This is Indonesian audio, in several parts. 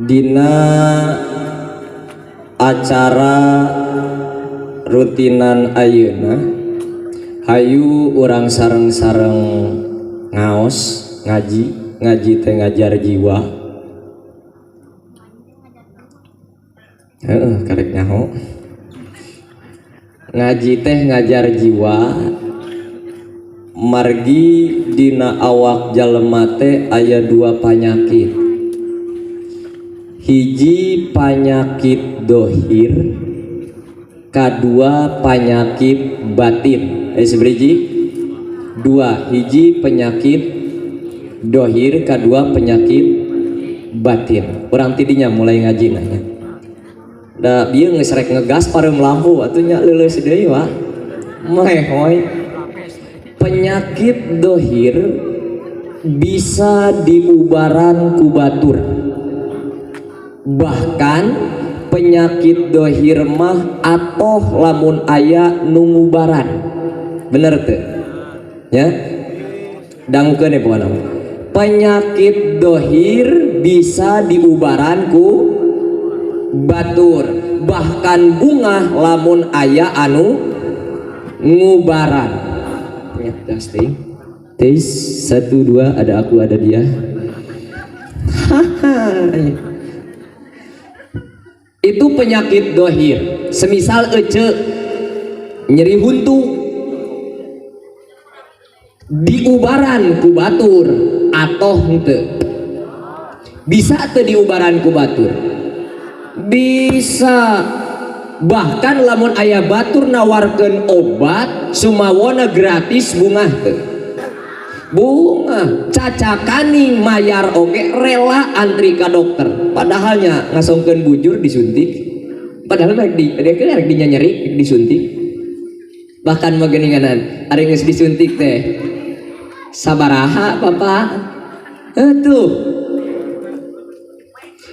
Dina acara rutinan ayeuna hayu urang sareng-sareng ngaos ngaji teh ngajar jiwa. Karek nyaho ngaji teh ngajar jiwa, margi dina awak jalema teh aya dua panyakit. Hiji panyakit dohir, kadua panyakit batin. Seberiji dua, hiji penyakit dohir, kadua penyakit batin. Orang tidinya mulai ngaji nanya da bieu geus rek ngegas pareum lampu atunya leuleus deui wa melehoy. Penyakit dohir bisa diubaran ku batur, bahkan penyakit dohir mah atoh lamun aya nu ngubaran, bener teu ya? Dangkeun ya pokona penyakit dohir bisa diubaran ku batur, bahkan bunga lamun aya anu ngubaran. Testing tes 1 2 ada aku ada dia. Itu penyakit dohir, semisal ece nyeri huntu diubaran ku batur atau henteu. Bisa teu diubaran ku batur? Bisa. Bahkan lamun aya batur nawarkeun obat sumawona gratis bunga teu. Bunga cacakaning mayar oge rela antri ka dokter, padahalnya ngasongkeun bujur disuntik, padahal rek dinya nyeri disuntik. Bahkan mah geuninganan ari geus disuntik teh sabaraha Bapak? Tuh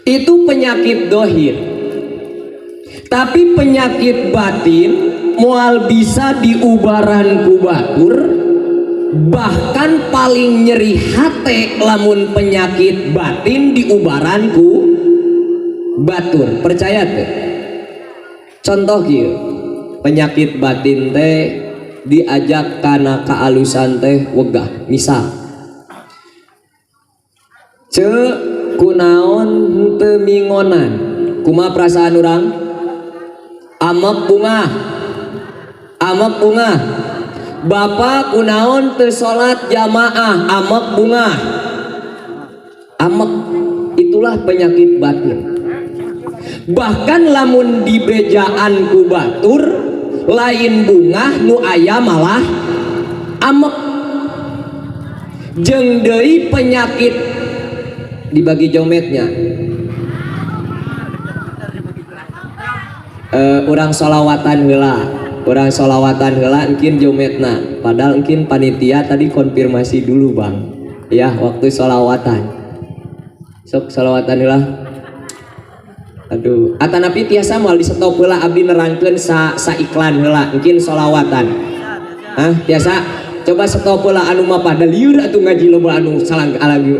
itu penyakit dohir. Tapi penyakit batin moal bisa diubaran ku batur, bahkan paling nyeri hate lamun penyakit batin diubaran ku batur. Percaya tuh? Contoh kieu, penyakit batin teh diajak kana kaalusan teh wegah. Misal kunaon teu mingonan, kumaha perasaan urang? Amek bunga, amek bunga. Bapak kunaon teu salat jamaah, amek bunga. Amek itulah penyakit batin. Bahkan lamun dibejaan ku batur lain bunga nu aya malah amek. Jeung deui penyakit dibagi jometnya. Urang sholawatan heula engkin jometna, padahal engkin panitia tadi konfirmasi dulu bang ya waktu sholawatan. Sok sholawatan heula. Aduh atanapi tiasa moal di stop heula abdi nerangkeun sa iklan heula engkin sholawatan. Tiasa coba stop heula anu mah pada lieur atuh ngaji loba anu salang alagi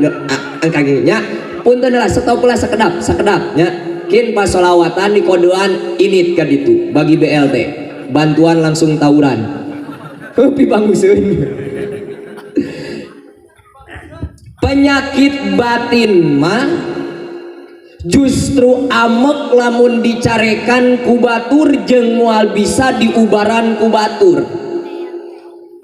angkanya punten heula stop heula sakedap nya. Kin pas sholawatan di kodean init ka ditu bagi BLT bantuan langsung tawuran. Pi banguseun. Penyakit batin mah justru amek lamun dicarekan ku batur jeung moal bisa diubaran ku batur.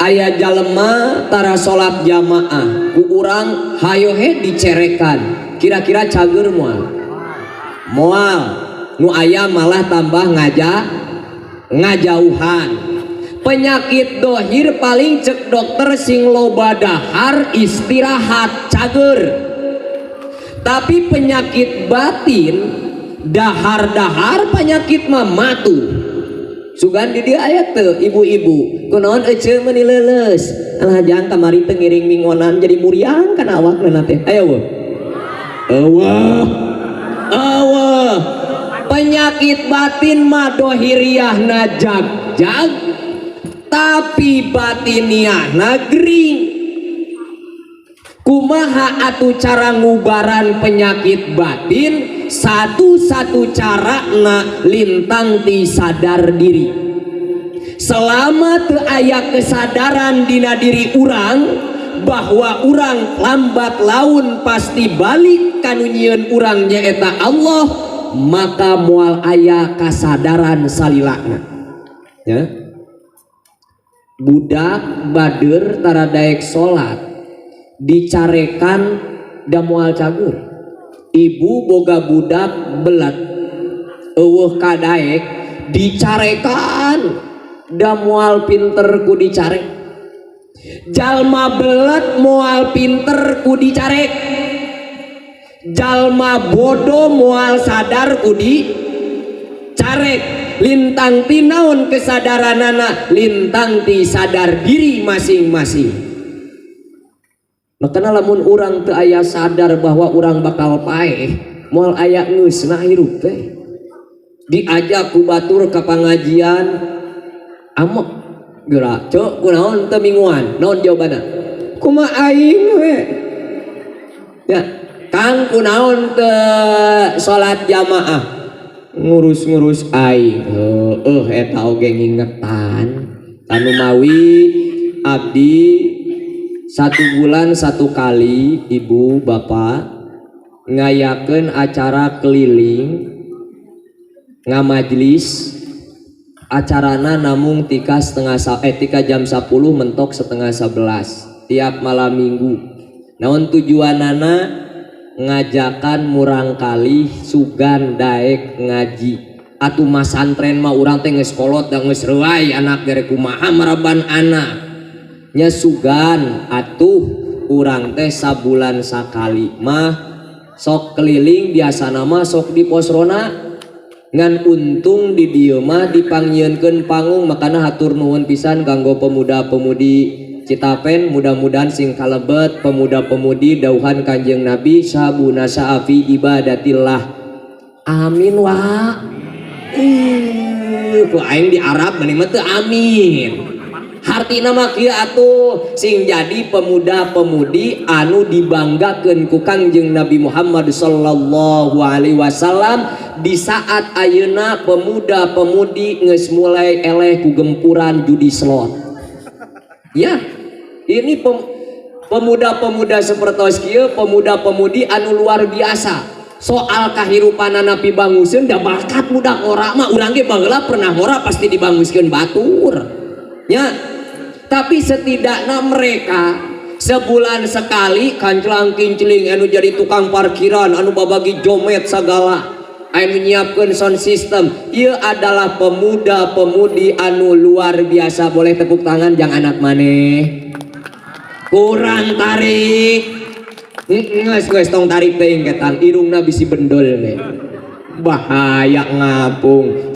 Aya jalema tara salat jamaah ku urang hayo he dicerekan, kira-kira cager moal nu aya malah tambah ngajauhan. Penyakit dohir paling cek dokter sing loba dahar istirahat cager. Tapi penyakit batin dahar penyakit mah matu. Sugan di dia aya teu ibu-ibu kunaon ece meuni leuleus alhajan kamari teu ngiring mingonan jadi muriang kana awakna teh aya eueuh. Penyakit batin mah dohiriah jag tapi batiniah gering. kumaha atuh cara ngubaran penyakit batin? Satu-satu cara na lintang ti sadar diri. Selama teu aya kesadaran dina diri urang bahwa urang lambat laun pasti balik kanu nyieun urang nyaeta Allah, maka moal aya kasadaran salilana. Ya. Budak bader tara daek salat dicarekan da moal cager. Ibu boga budak belat eueuh ka daek dicarekan da moal pinter ku dicarek. Jalma belat moal pinter ku dicarek, jalma bodoh moal sadar ku dicarek. Lintang ti naon kesadaranana? Lintang ti sadar diri masing-masing. Makanya lamun urang teu aya sadar bahwa urang bakal paeh, moal aya ngeusna hirup teh, diajak ku batur ka pangajian amok geura cok kunaon teu mingguan, naon jawabanna? Kumaha aing we ya Kang, kunaon teu salat jamaah? Ngurus-ngurus aing. Eta oge ngingetan anu mawi abdi 1 bulan 1 kali ibu bapak ngayakeun acara keliling ngamajlis. Acarana namung tika jam 10 mentok setengah 11 tiap malam minggu. Naon tujuanana? Ngajakan murang kali sugan daek ngaji. Atuh masantren mah urang teh geus kolot da geus reuay anak gere kumaha maraban anak nya sugan atuh urang teh sabulan sakali mah sok keliling biasa nama sok di posrona ngan untung di dieu mah dipanggieunkeun panggung. Makana hatur nuhun pisan kanggo pemuda-pemudi Citapen, mudah-mudahan sing kalebet pemuda-pemudi dauhan Kanjeng Nabi sabuna sa'afi ibadatillah. Amin wa. Ku aing di Arab meni mah teu amin. Hartina mah kieu atuh sing jadi pemuda-pemudi anu dibanggakeun ku Kanjeng Nabi Muhammad sallallahu alaihi wasallam di saat ayeuna pemuda-pemudi geus mulai eleh ku gempuran judi slot. Ya, ini pemuda-pemuda seperti kieu, pemuda-pemudi anu luar biasa. Soal kahirupanana pibanguseun da bakat budak ora mah urang ge baheula pernah ora pasti dibanguskeun batur. Ya. Tapi setidaknya mereka sebulan sekali kanclang kincling anu jadi tukang parkiran anu babagi jomet segala anu nyiapkeun sound system. Ieu adalah pemuda-pemudi anu luar biasa. Boleh tepuk tangan jang anak maneh. Kurang tarik. Geus tong tarik teuing ketan irungna bisi bendol we. Bahaya ngapung.